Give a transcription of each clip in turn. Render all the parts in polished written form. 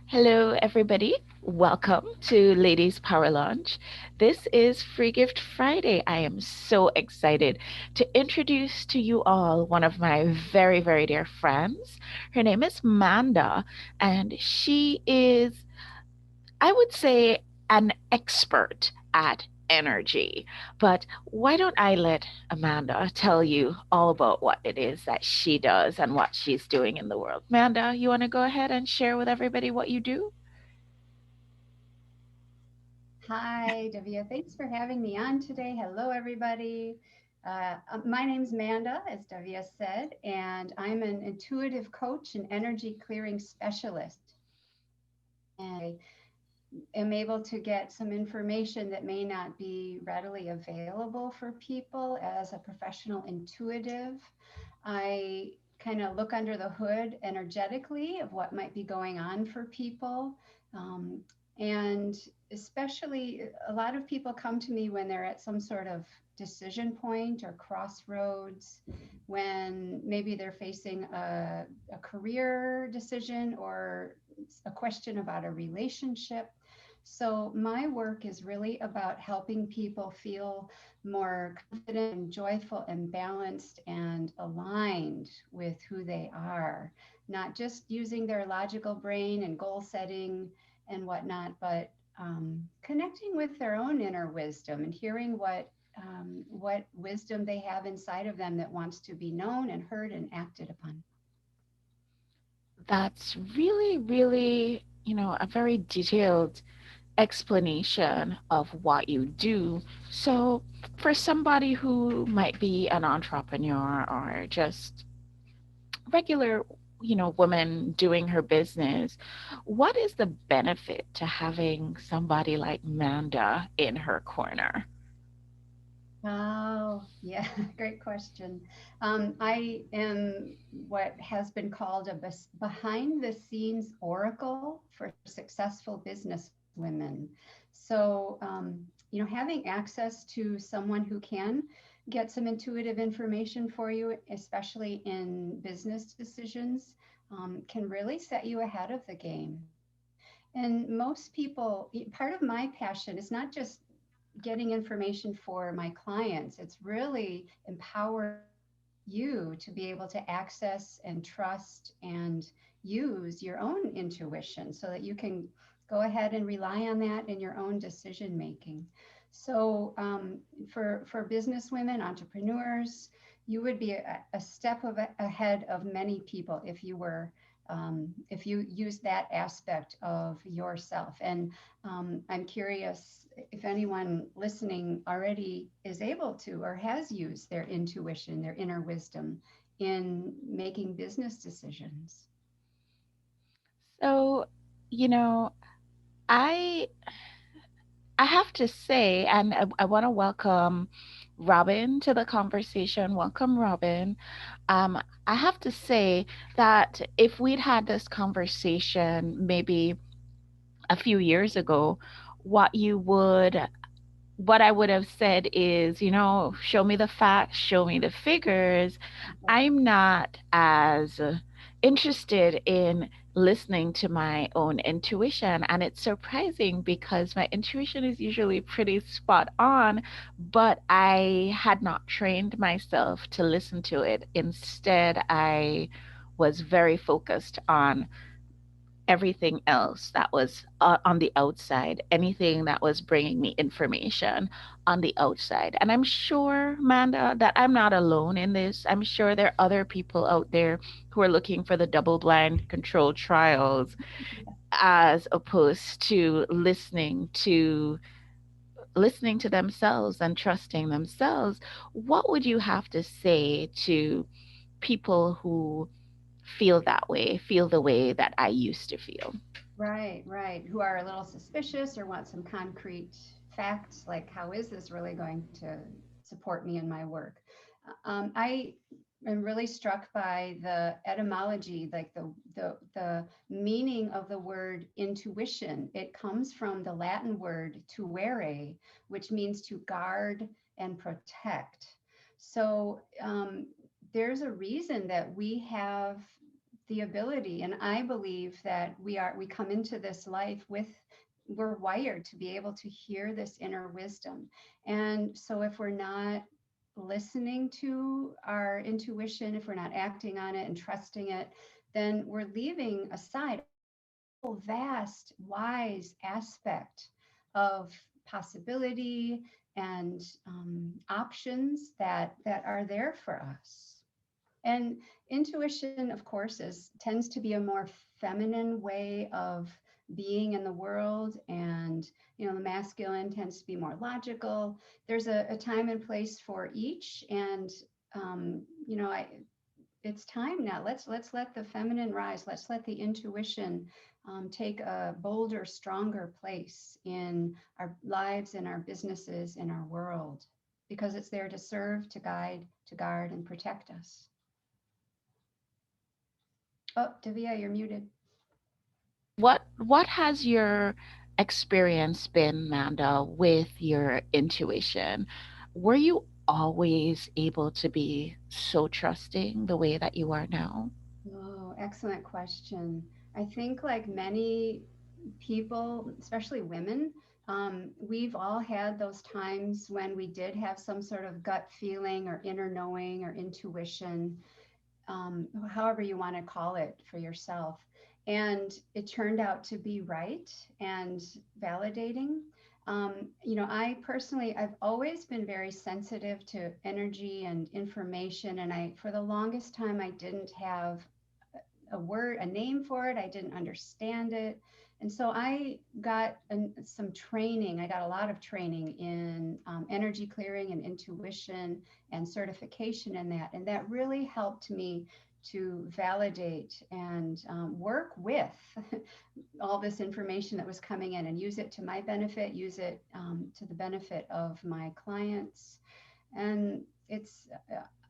Hello, everybody. Welcome to Ladies Power Launch. This is Free Gift Friday. I am so excited to introduce to you all one of my very, very dear friends. Her name is Manda, and she is, I would say, an expert at energy. But why don't I let Amanda tell you all about what it is that she does and what she's doing in the world? Amanda, you want to go ahead and share with everybody what you do? Hi, Davia. Thanks for having me on today. Hello, everybody. My name's Manda, as Davia said, and I'm an intuitive coach and energy clearing specialist. And I am able to get some information that may not be readily available for people as a professional intuitive. I kind of look under the hood energetically of what might be going on for people. Um, and especially, a lot of people come to me when they're at some sort of decision point or crossroads, when maybe they're facing a career decision or a question about a relationship. So, my work is really about helping people feel more confident and joyful and balanced and aligned with who they are, not just using their logical brain and goal setting and whatnot, but connecting with their own inner wisdom and hearing what wisdom they have inside of them that wants to be known and heard and acted upon. That's really, really, a very detailed explanation of what you do. So, for somebody who might be an entrepreneur or just regular, woman doing her business, what is the benefit to having somebody like Manda in her corner? Oh, yeah, great question. I am what has been called a behind the scenes oracle for successful business women. So, having access to someone who can get some intuitive information for you, especially in business decisions, can really set you ahead of the game. And most people, part of my passion is not just getting information for my clients. It's really empowering you to be able to access and trust and use your own intuition so that you can go ahead and rely on that in your own decision making. So, for business women, entrepreneurs, you would be a step ahead of many people if you use that aspect of yourself. And I'm curious if anyone listening already is able to or has used their intuition, their inner wisdom in making business decisions. So, you know, I I have to say, and I want to welcome Robin to the conversation. Welcome, Robin. Um, I have to say that if we'd had this conversation maybe a few years ago, what you would what I would have said is, show me the facts, show me the figures. I'm not as interested in listening to my own intuition. And it's surprising because my intuition is usually pretty spot on, but I had not trained myself to listen to it. Instead, I was very focused on everything else that was on the outside, anything that was bringing me information on the outside. And I'm sure, Manda, that I'm not alone in this. I'm sure there are other people out there who are looking for the double blind controlled trials as opposed to listening to themselves and trusting themselves. What would you have to say to people who feel that way, feel the way that I used to feel? Right, right. Who are a little suspicious or want some concrete facts, like how is this really going to support me in my work? I am really struck by the etymology, like the meaning of the word intuition. It comes from the Latin word tuere, which means to guard and protect. So there's a reason that we have the ability. And I believe that we come into this life with, we're wired to be able to hear this inner wisdom. And so if we're not listening to our intuition, if we're not acting on it and trusting it, then we're leaving aside whole vast, wise aspect of possibility and options that are there for us. And intuition, of course, tends to be a more feminine way of being in the world. And, the masculine tends to be more logical. There's a time and place for each. And, I it's time now. Let's let the feminine rise. Let's let the intuition take a bolder, stronger place in our lives, in our businesses, in our world, because it's there to serve, to guide, to guard, and protect us. Oh, Davia, you're muted. What has your experience been, Manda, with your intuition? Were you always able to be so trusting the way that you are now? Oh, excellent question. I think, like many people, especially women, we've all had those times when we did have some sort of gut feeling or inner knowing or intuition, however you want to call it for yourself. And it turned out to be right and validating. I personally, I've always been very sensitive to energy and information. And for the longest time, I didn't have a name for it. I didn't understand it. And so I got some training. I got a lot of training in energy clearing and intuition and certification in that. And that really helped me to validate and work with all this information that was coming in and use it to my benefit, use it to the benefit of my clients. And it's,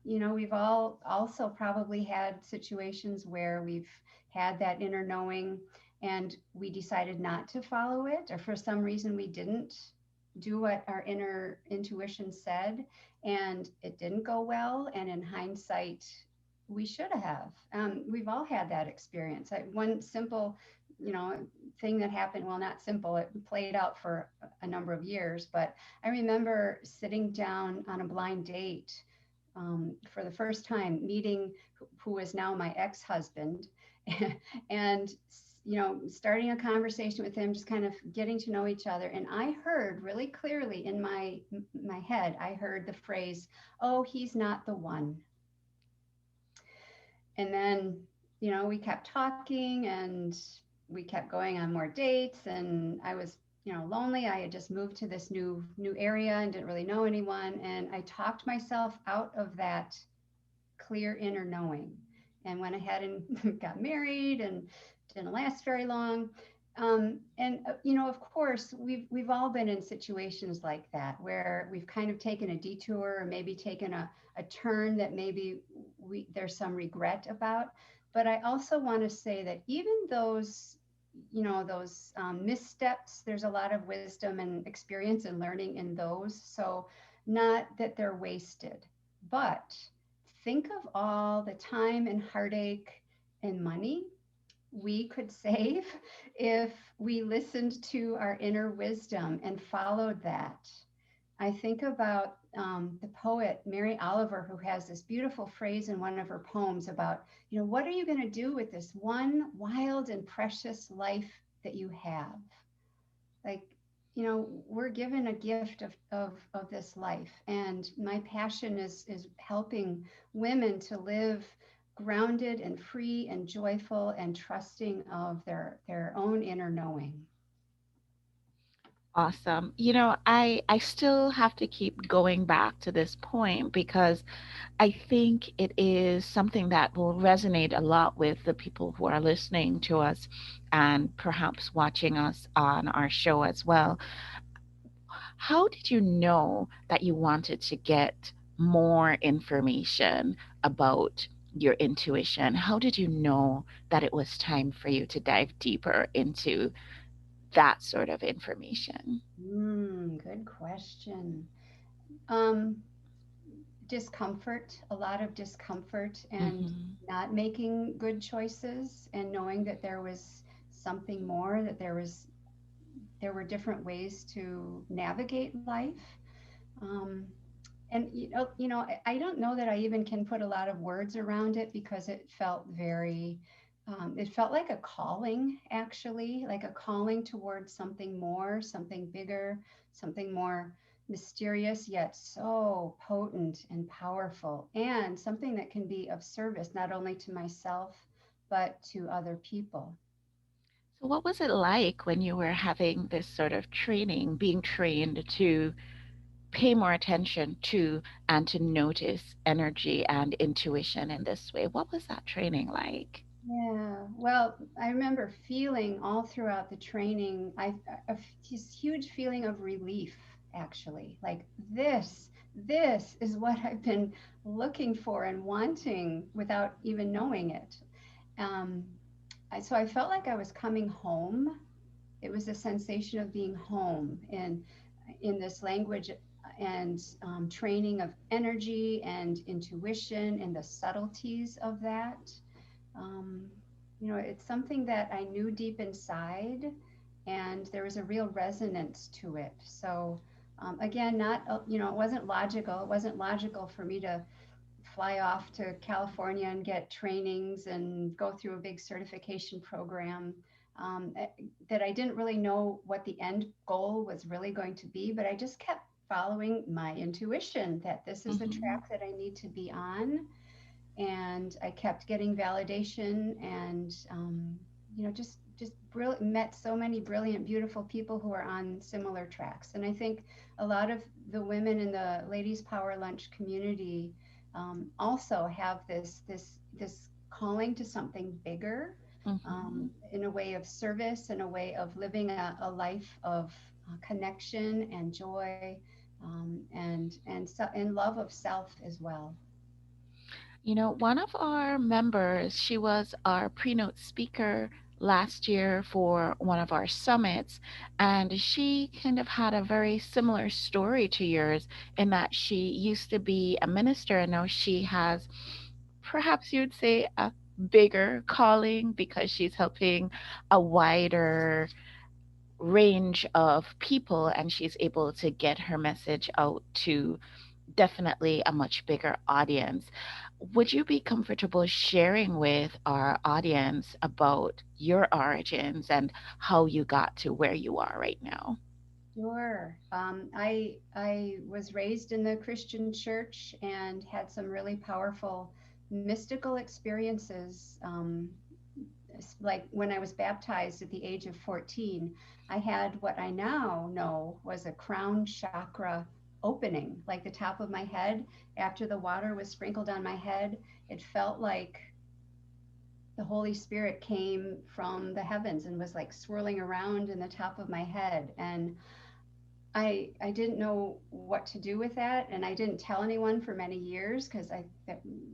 we've all also probably had situations where we've had that inner knowing and we decided not to follow it, or for some reason we didn't do what our inner intuition said, and it didn't go well. And in hindsight, we should have. We've all had that experience. One simple, you know, thing that happened, well, not simple, it played out for a number of years, but I remember sitting down on a blind date for the first time, meeting who is now my ex-husband, and starting a conversation with him, just kind of getting to know each other. And I heard really clearly in my head, I heard the phrase, "Oh, he's not the one." And then, we kept talking and we kept going on more dates, and I was, lonely. I had just moved to this new area and didn't really know anyone, and I talked myself out of that clear inner knowing and went ahead and got married, and didn't last very long. Of course, we've all been in situations like that where we've kind of taken a detour, or maybe taken a turn that maybe there's some regret about. But I also want to say that even those missteps, there's a lot of wisdom and experience and learning in those. So not that they're wasted, but think of all the time and heartache and money we could save if we listened to our inner wisdom and followed that. I think about the poet Mary Oliver, who has this beautiful phrase in one of her poems about, what are you going to do with this one wild and precious life that you have? Like, we're given a gift of this life. And my passion is helping women to live grounded and free and joyful and trusting of their own inner knowing. Awesome. I still have to keep going back to this point because I think it is something that will resonate a lot with the people who are listening to us and perhaps watching us on our show as well. How did you know that you wanted to get more information about your intuition? How did you know that it was time for you to dive deeper into that sort of information? Good question. Um, discomfort, a lot of discomfort, and Hmm. not making good choices, and knowing that there was something more, that there were different ways to navigate life. Um, and I don't know that I even can put a lot of words around it because it felt like a calling, actually, like a calling towards something more, something bigger, something more mysterious, yet so potent and powerful, and something that can be of service not only to myself, but to other people. So, what was it like when you were having this sort of training, being trained to pay more attention to and to notice energy and intuition in this way? What was that training like? Yeah, well, I remember feeling all throughout the training, this huge feeling of relief, actually. Like this is what I've been looking for and wanting without even knowing it. Um, so I felt like I was coming home. It was a sensation of being home in this language and training of energy and intuition and the subtleties of that. um, it's something that I knew deep inside, and there was a real resonance to it. So, again, not, it wasn't logical. It wasn't logical for me to fly off to California and get trainings and go through a big certification program. That I didn't really know what the end goal was really going to be, but I just kept following my intuition that this is the Hmm. track that I need to be on, and I kept getting validation, and met so many brilliant, beautiful people who are on similar tracks. And I think a lot of the women in the Ladies Power Lunch community also have this calling to something bigger, Hmm. in a way of service, in a way of living a life of connection and joy, and love of self as well. One of our members, she was our pre-note speaker last year for one of our summits, and she kind of had a very similar story to yours in that she used to be a minister and now she has, perhaps you'd say, a bigger calling because she's helping a wider range of people and she's able to get her message out to definitely a much bigger audience. Would you be comfortable sharing with our audience about your origins and how you got to where you are right now? Sure. I was raised in the Christian church and had some really powerful mystical experiences. Like when I was baptized at the age of 14, I had what I now know was a crown chakra opening, like the top of my head. After the water was sprinkled on my head, it felt like the Holy Spirit came from the heavens and was like swirling around in the top of my head. And I didn't know what to do with that, and I didn't tell anyone for many years because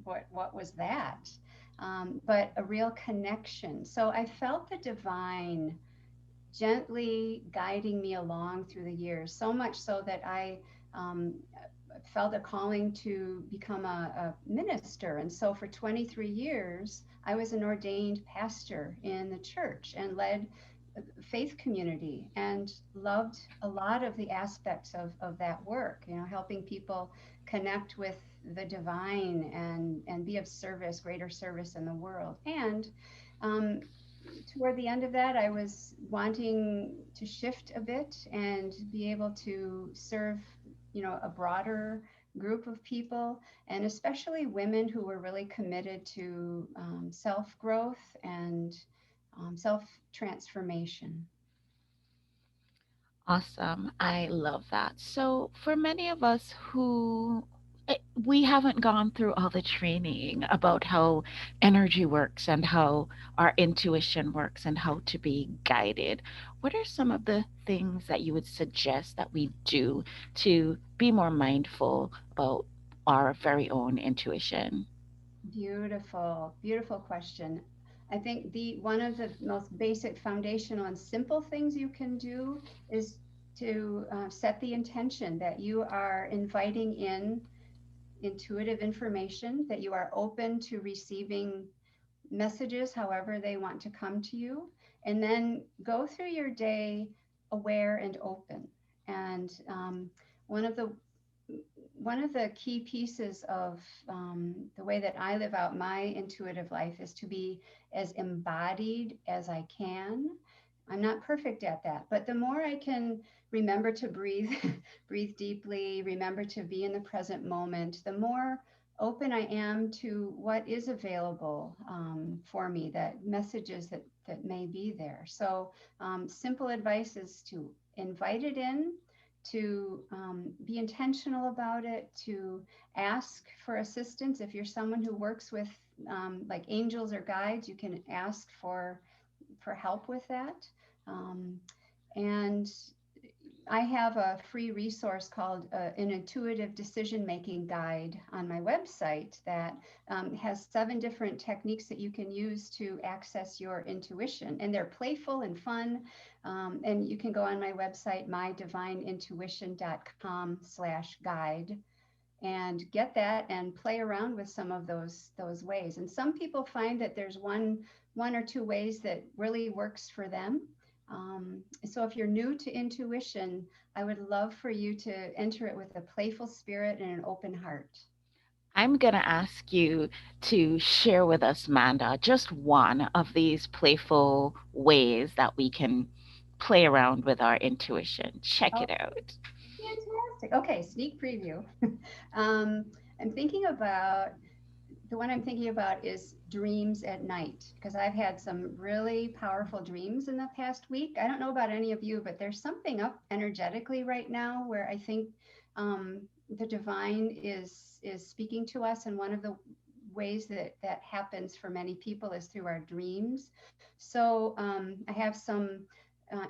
what was that? But a real connection. So I felt the divine gently guiding me along through the years, so much so that I um, felt a calling to become a minister. And so for 23 years, I was an ordained pastor in the church and led faith community and loved a lot of the aspects of that work, helping people connect with the divine and be of service, greater service in the world. And um, toward the end of that, I was wanting to shift a bit and be able to serve, a broader group of people, and especially women who were really committed to self growth and self transformation. Awesome. I love that. So, for many of us who we haven't gone through all the training about how energy works and how our intuition works and how to be guided, what are some of the things that you would suggest that we do to be more mindful about our very own intuition? Beautiful, beautiful question. I think the one of the most basic foundational and simple things you can do is to set the intention that you are inviting in intuitive information, that you are open to receiving messages however they want to come to you, and then go through your day aware and open. And one of the one of the key pieces of the way that I live out my intuitive life is to be as embodied as I can. I'm not perfect at that, but the more I can remember to breathe, breathe deeply, remember to be in the present moment, the more open I am to what is available for me, that messages that may be there. So, simple advice is to invite it in, to be intentional about it, to ask for assistance. If you're someone who works with like angels or guides, you can ask for help with that. Um, and I have a free resource called an intuitive decision making guide on my website that has 7 different techniques that you can use to access your intuition. And they're playful and fun. And you can go on my website, mydivineintuition.com/guide, and get that and play around with some of those ways. And some people find that there's one or two ways that really works for them. So if you're new to intuition, I would love for you to enter it with a playful spirit and an open heart. I'm going to ask you to share with us, Manda, just one of these playful ways that we can play around with our intuition. Check Oh, it out. fantastic. Okay, sneak preview. um, I'm thinking about the one I'm thinking about is dreams at night, because I've had some really powerful dreams in the past week. I don't know about any of you, but there's something up energetically right now where I think the divine is speaking to us, and one of the ways that that happens for many people is through our dreams. So I have some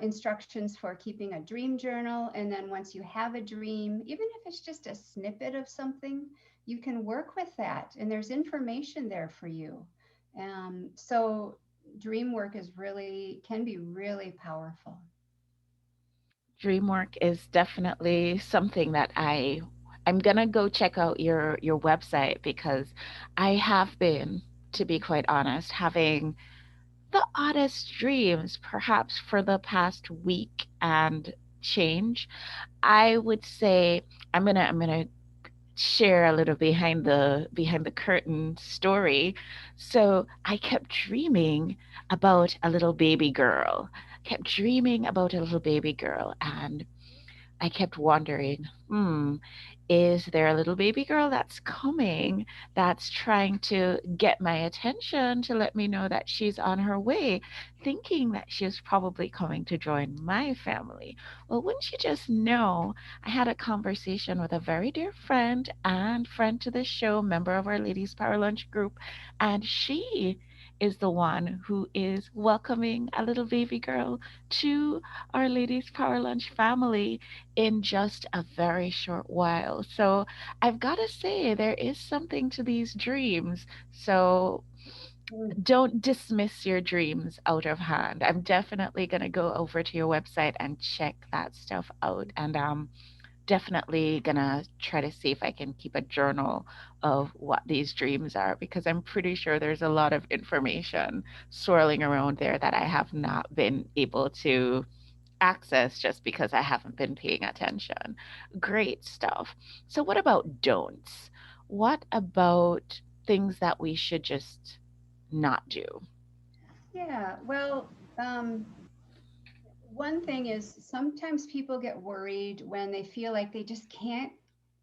instructions for keeping a dream journal, and then once you have a dream, even if it's just a snippet of something, you can work with that, and there's information there for you. So dream work is really can be really powerful. Dream work is definitely something that I'm going to go check out your website because I have been, to be quite honest, having the oddest dreams perhaps for the past week and change. I would say I'm gonna share a little behind the curtain story. So I kept dreaming about a little baby girl. Kept dreaming about a little baby girl, and I kept wondering, is there a little baby girl that's coming that's trying to get my attention to let me know that she's on her way, thinking that she was probably coming to join my family? Well, wouldn't you just know, I had a conversation with a very dear friend and friend to the show, member of our Ladies Power Lunch group, and she is the one who is welcoming a little baby girl to our Ladies Power Lunch family in just a very short while. So I've got to say, there is something to these dreams. So Mm. don't dismiss your dreams out of hand. I'm definitely going to go over to your website and check that stuff out. And definitely gonna try to see if I can keep a journal of what these dreams are because I'm pretty sure there's a lot of information swirling around there that I have not been able to access just because I haven't been paying attention. Great stuff. So, what about don'ts? What about things that we should just not do? Yeah, well, one thing is sometimes people get worried when they feel like they just can't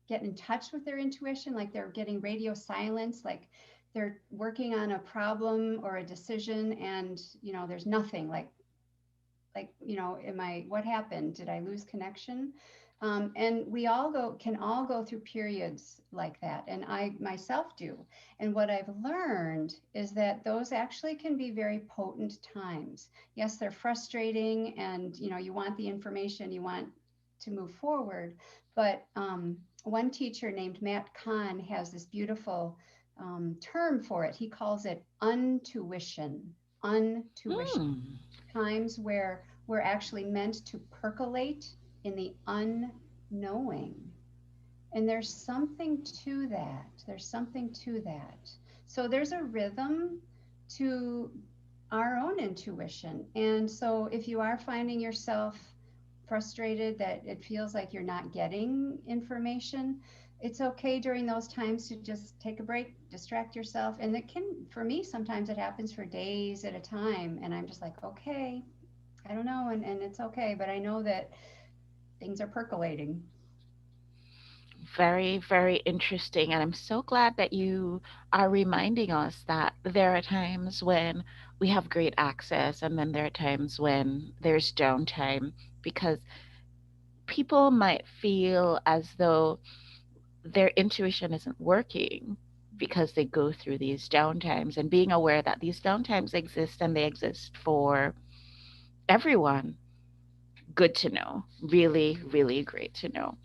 get in touch with their intuition, like they're getting radio silence, like they're working on a problem or a decision, and there's nothing, am I, what happened, did I lose connection? And we all can all go through periods like that, and I myself do. And what I've learned is that those actually can be very potent times. Yes, they're frustrating, and you want the information, you want to move forward, but one teacher named Matt Kahn has this beautiful term for it. He calls it untuition. Untuition, Hmm. times where we're actually meant to percolate in the unknowing. And there's something to that. There's something to that. So there's a rhythm to our own intuition. And so if you are finding yourself frustrated that it feels like you're not getting information, it's okay during those times to just take a break, distract yourself. And it can, for me, sometimes it happens for days at a time. And I'm just like, okay, I don't know. And it's okay. But I know that things are percolating. Very, very interesting. And I'm so glad that you are reminding us that there are times when we have great access and then there are times when there's downtime, because people might feel as though their intuition isn't working because they go through these downtimes, and being aware that these downtimes exist and they exist for everyone. Good to know. Really, really great to know.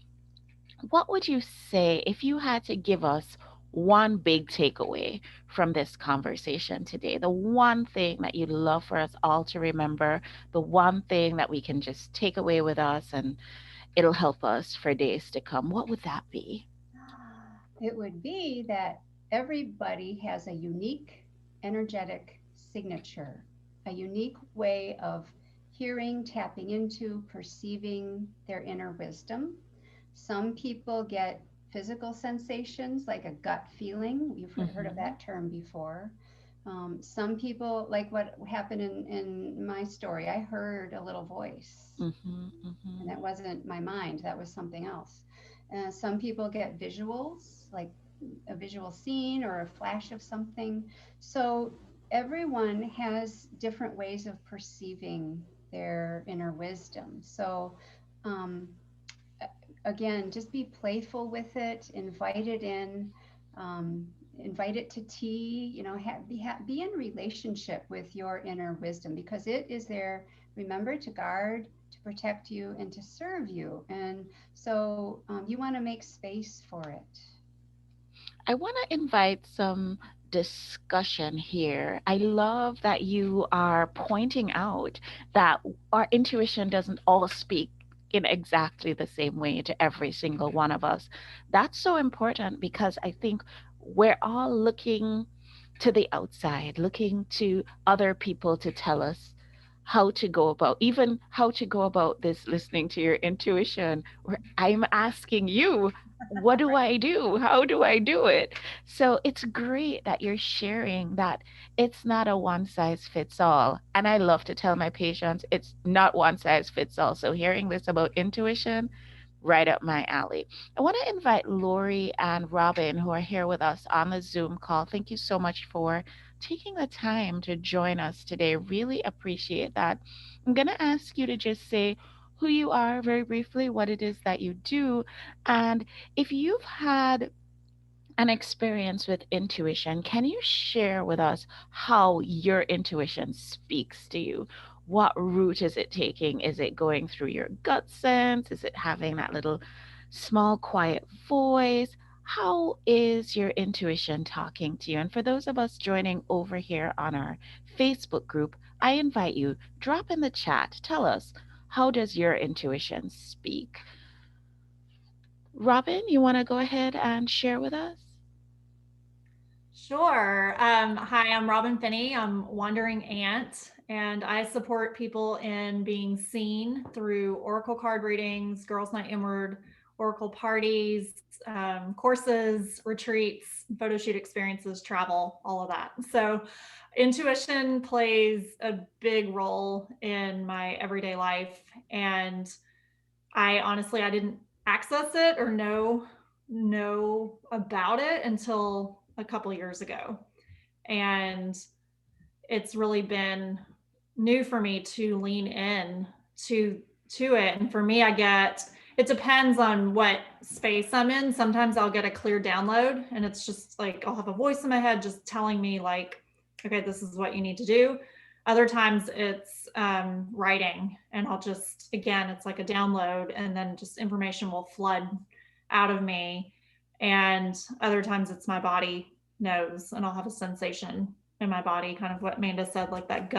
What would you say if you had to give us one big takeaway from this conversation today? The one thing that you'd love for us all to remember, the one thing that we can just take away with us and it'll help us for days to come. What would that be? It would be that everybody has a unique energetic signature, a unique way of hearing, tapping into, perceiving their inner wisdom. Some people get physical sensations like a gut feeling. You've heard of Mm-hmm. that term before. Some people, like what happened in my story, I heard a little voice, Mm-hmm. and Mm-hmm. that wasn't my mind, that was something else. Some people get visuals, like a visual scene or a flash of something. So everyone has different ways of perceiving their inner wisdom. So um, again, just be playful with it, invite it in, invite it to tea, be in relationship with your inner wisdom because it is there, remember, to guard, to protect you, and to serve you. And so you want to make space for it. I want to invite some discussion here. I love that you are pointing out that our intuition doesn't all speak in exactly the same way to every single one of us. That's so important because I think we're all looking to the outside, looking to other people to tell us how to go about, even how to go about this listening to your intuition. Where I'm asking you, what do I do? How do I do it? So it's great that you're sharing that it's not a one size fits all. And I love to tell my patients it's not one size fits all. So hearing this about intuition, right up my alley. I want to invite Lori and Robin, who are here with us on the Zoom call. Thank you so much for taking the time to join us today. Really appreciate that. I'm going to ask you to just say who you are very briefly, what it is that you do, and if you've had an experience with intuition, can you share with us how your intuition speaks to you? What route is it taking? Is it going through your gut sense? Is it having that little small, quiet voice? How is your intuition talking to you? And for those of us joining over here on our Facebook group, I invite you, drop in the chat. Tell us, how does your intuition speak? Robin, you want to go ahead and share with us? Sure. Hi, I'm Robin Finney. I'm Wandering Ant, and I support people in being seen through oracle card readings, Girls Night Inward, oracle parties, courses, retreats, photo shoot experiences, travel, all of that. So, intuition plays a big role in my everyday life, and I didn't access it or know about it until a couple years ago. And it's really been new for me to lean in to it. And for me, it depends on what space I'm in. Sometimes I'll get a clear download and it's just like I'll have a voice in my head just telling me like, okay, this is what you need to do. Other times it's writing, and I'll just, again, it's like a download, and then just information will flood out of me. And other times it's my body knows, and I'll have a sensation in my body, kind of what Manda said, like that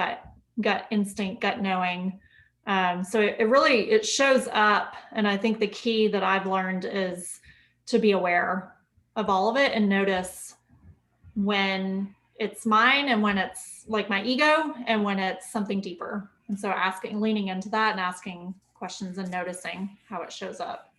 gut instinct, gut knowing. So it really, it shows up. And I think the key that I've learned is to be aware of all of it and notice when it's mine and when it's like my ego and when it's something deeper. And so asking, leaning into that and asking questions and noticing how it shows up.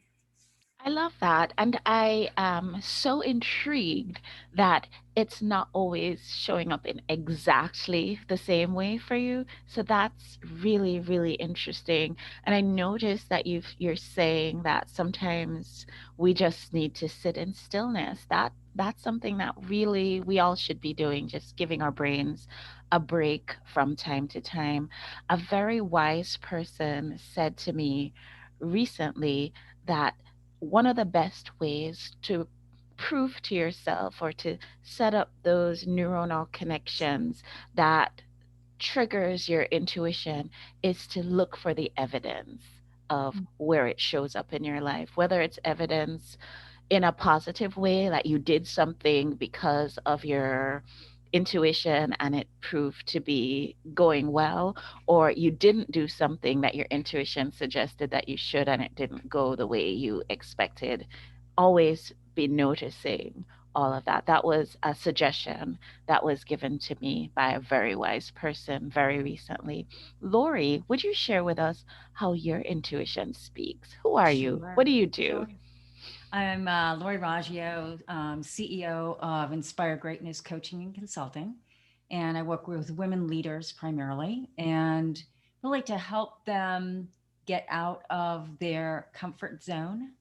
I love that. And I am so intrigued that it's not always showing up in exactly the same way for you. So that's really, really interesting. And I noticed that you're saying that sometimes we just need to sit in stillness. That's something that really we all should be doing, just giving our brains a break from time to time. A very wise person said to me recently that one of the best ways to prove to yourself or to set up those neuronal connections that triggers your intuition is to look for the evidence of where it shows up in your life, whether it's evidence in a positive way, that you did something because of your intuition and it proved to be going well, or you didn't do something that your intuition suggested that you should and it didn't go the way you expected. Always be noticing all of that. That was a suggestion that was given to me by a very wise person very recently. Lori, would you share with us how your intuition speaks? Who are you? What Sure, do you do? sure. I'm Lori Raggio, CEO of Inspire Greatness Coaching and Consulting. And I work with women leaders primarily and really to help them get out of their comfort zone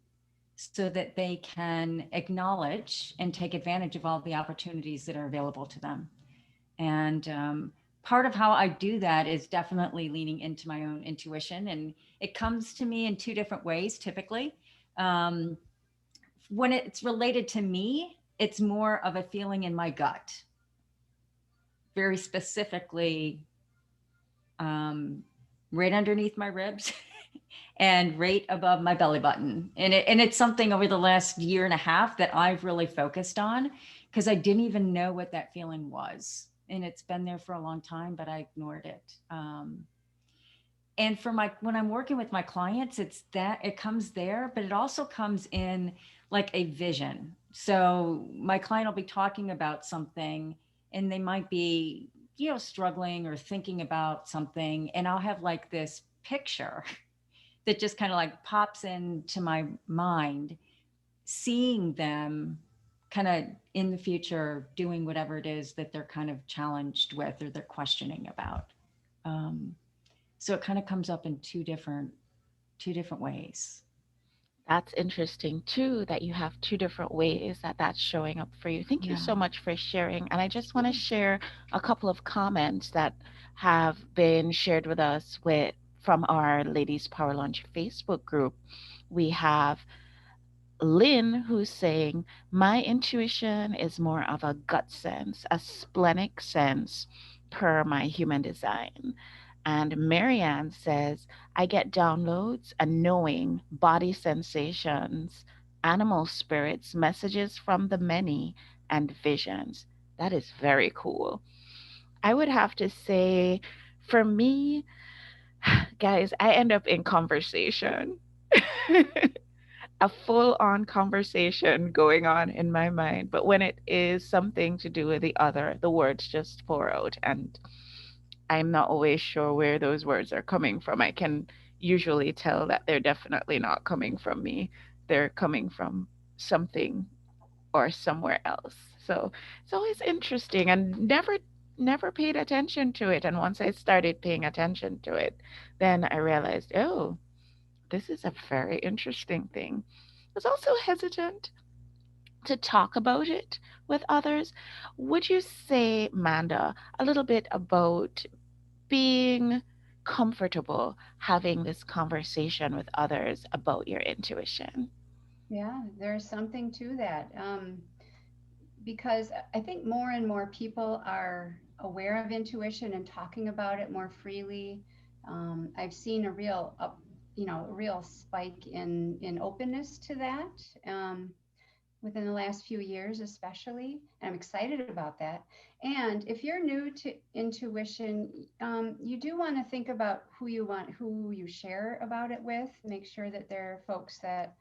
so that they can acknowledge and take advantage of all the opportunities that are available to them. And part of how I do that is definitely leaning into my own intuition. And it comes to me in two different ways typically. Um, when it's related to me, it's more of a feeling in my gut, very specifically, um, right underneath my ribs and right above my belly button. And it's something over the last year and a half that I've really focused on because I didn't even know what that feeling was. And it's been there for a long time, but I ignored it. And for my when I'm working with my clients, it's that it comes there, but it also comes in like a vision. So my client will be talking about something and they might be, struggling or thinking about something, and I'll have like this picture that just kind of like pops into my mind, seeing them kind of in the future doing whatever it is that they're kind of challenged with or they're questioning about. Um, so it kind of comes up in two different ways. That's interesting too, that you have two different ways that that's showing up for you. Thank you Yeah. so much for sharing. And I just want to Absolutely. share a couple of comments that have been shared with us with from our Ladies Power Lunch Facebook group. We have Lynn, who's saying, my intuition is more of a gut sense, a splenic sense per my human design. And Marianne says, I get downloads, a knowing, body sensations, animal spirits, messages from the many, and visions. That is very cool. I would have to say, for me, guys, I end up in conversation. A full on conversation going on in my mind. But when it is something to do with the other, the words just pour out. And I'm not always sure where those words are coming from. I can usually tell that they're definitely not coming from me, they're coming from something or somewhere else. So it's always interesting and never paid attention to it. And once I started paying attention to it, then I realized, oh, this is a very interesting thing. I was also hesitant to talk about it with others. Would you say, Manda, a little bit about being comfortable having this conversation with others about your intuition? Yeah, there's something to that. Because I think more and more people are aware of intuition and talking about it more freely. I've seen a real a real spike in openness to that within the last few years, especially. And I'm excited about that. And if you're new to intuition, you do want to think about who you share about it with. Make sure that there are folks that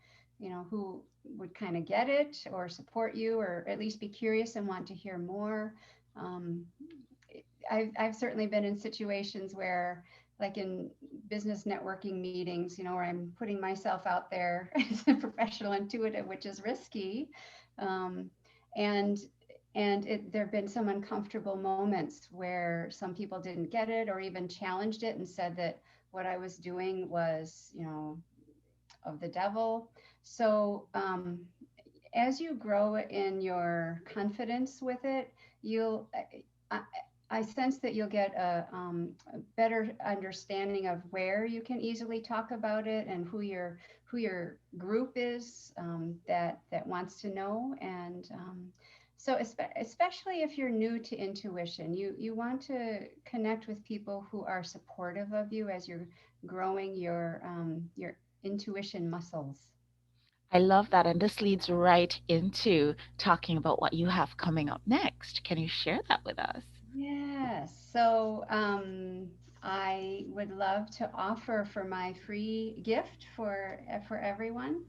who would kind of get it or support you or at least be curious and want to hear more. Um, I've certainly been in situations where, like in business networking meetings, where I'm putting myself out there as a professional intuitive, which is risky. Um, and there have been some uncomfortable moments where some people didn't get it or even challenged it and said that what I was doing was, of the devil. So as you grow in your confidence with it, you'll I, I sense that you'll get a better understanding of where you can easily talk about it and who your group is, that wants to know. And so especially if you're new to intuition, you want to connect with people who are supportive of you as you're growing your intuition muscles. I love that. And this leads right into talking about what you have coming up next. Can you share that with us? Yes. So I would love to offer for my free gift for everyone.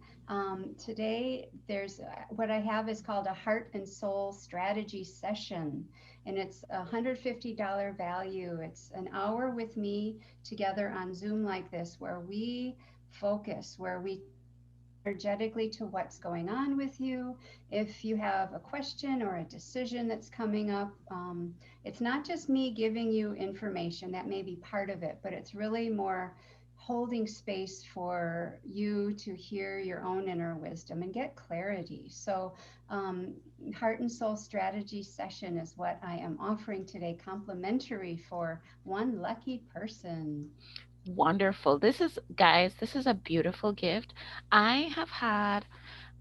Today, there's what I have is called a Heart and Soul Strategy Session, and it's $150 value. It's an hour with me together on Zoom like this, where we focus, where we energetically to what's going on with you. If you have a question or a decision that's coming up, it's not just me giving you information, that may be part of it, but it's really more holding space for you to hear your own inner wisdom and get clarity. So, um, Heart and Soul Strategy Session is what I am offering today, complimentary for one lucky person. Wonderful. This is, guys, this is a beautiful gift. I have had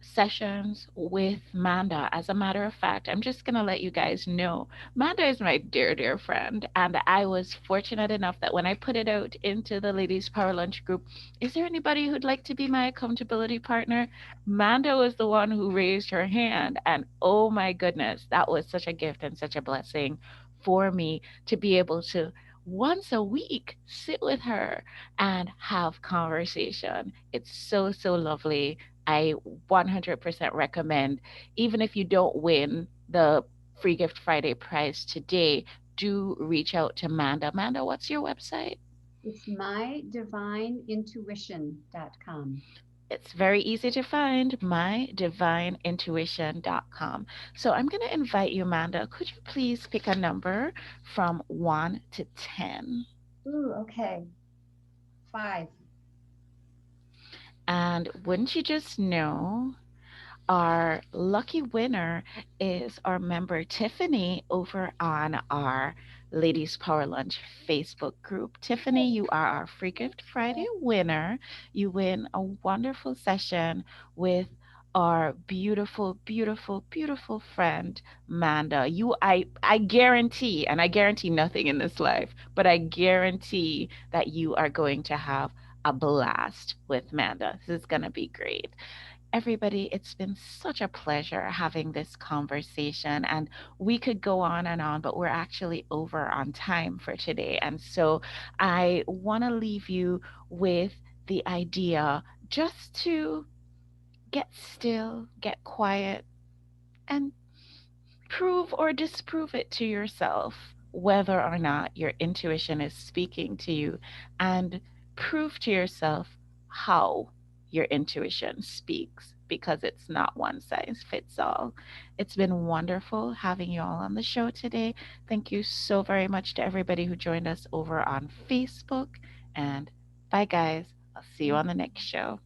sessions with Manda. As a matter of fact, I'm just going to let you guys know Manda is my dear, dear friend. And I was fortunate enough that when I put it out into the Ladies Power Lunch group, is there anybody who'd like to be my accountability partner? Manda was the one who raised her hand. And oh my goodness, that was such a gift and such a blessing for me to be able to once a week sit with her and have conversation. It's so, so lovely. I 100% recommend, even if you don't win the Free Gift Friday prize today, do reach out to Manda. Manda, what's your website? It's mydivineintuition.com. It's very easy to find, mydivineintuition.com. So I'm going to invite you, Amanda. Could you please pick a number from 1 to 10? Ooh, okay. 5. And wouldn't you just know, our lucky winner is our member Tiffany over on our Ladies Power Lunch Facebook group. Tiffany, you are our Free Gift Friday winner. You win a wonderful session with our beautiful, beautiful, beautiful friend Manda. I guarantee, and I guarantee nothing in this life, but I guarantee that you are going to have a blast with Manda. This is going to be great. Everybody, it's been such a pleasure having this conversation. And we could go on and on, but we're actually over on time for today. And so I want to leave you with the idea just to get still, get quiet, and prove or disprove it to yourself whether or not your intuition is speaking to you, and prove to yourself how your intuition speaks, because it's not one size fits all. It's been wonderful having you all on the show today. Thank you so very much to everybody who joined us over on Facebook. And bye, guys. I'll see you on the next show.